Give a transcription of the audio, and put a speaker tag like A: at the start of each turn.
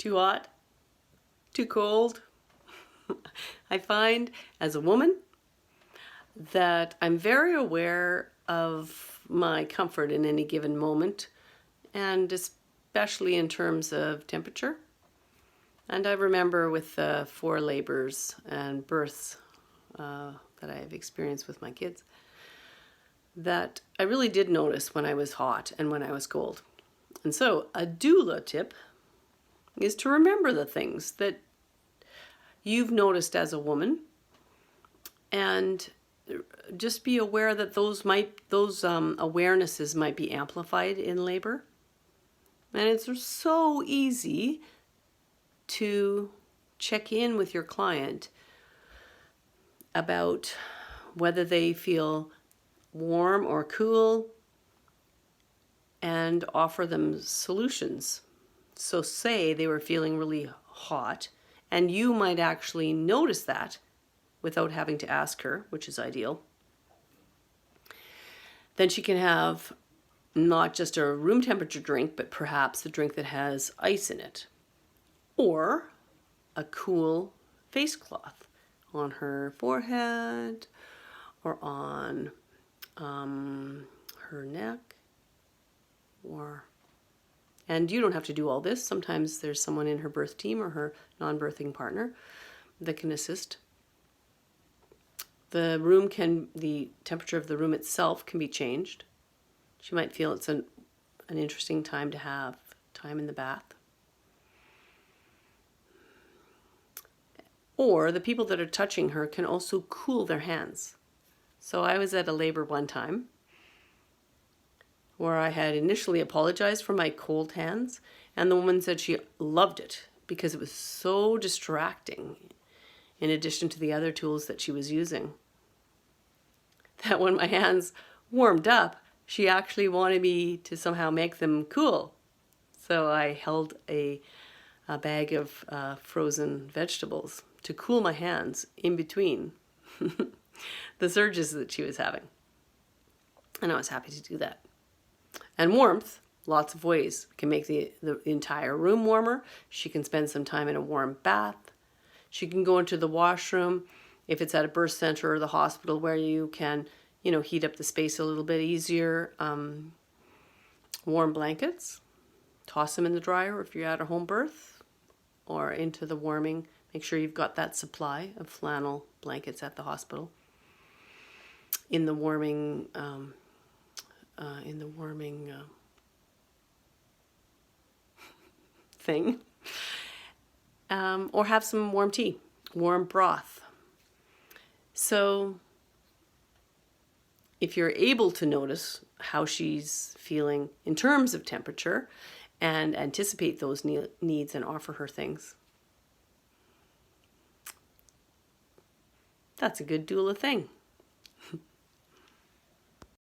A: too hot, too cold. I find as a woman that I'm very aware of my comfort in any given moment, and especially in terms of temperature. And I remember with 4 labors and births that I've experienced with my kids, that I really did notice when I was hot and when I was cold. And so a doula tip is to remember the things that you've noticed as a woman, and just be aware that those awarenesses might be amplified in labor. And it's so easy to check in with your client about whether they feel warm or cool, and offer them solutions. So say they were feeling really hot, and you might actually notice that without having to ask her, which is ideal. Then she can have not just a room temperature drink, but perhaps a drink that has ice in it, or a cool face cloth on her forehead or on her neck. And you don't have to do all this. Sometimes there's someone in her birth team or her non-birthing partner that can assist. The temperature of the room itself can be changed. She might feel it's an interesting time to have time in the bath. Or the people that are touching her can also cool their hands. So I was at a labor one time where I had initially apologized for my cold hands, and the woman said she loved it because it was so distracting, in addition to the other tools that she was using, that when my hands warmed up, she actually wanted me to somehow make them cool. So I held a bag of frozen vegetables to cool my hands in between the surges that she was having. And I was happy to do that. And warmth, lots of ways. Can make the entire room warmer. She can spend some time in a warm bath. She can go into the washroom if it's at a birth center or the hospital, where you can, heat up the space a little bit easier. Warm blankets, toss them in the dryer if you're at a home birth, or into the warming. Make sure you've got that supply of flannel blankets at the hospital. In the warming thing, or have some warm tea, warm broth. So if you're able to notice how she's feeling in terms of temperature and anticipate those needs and offer her things, that's a good doula thing.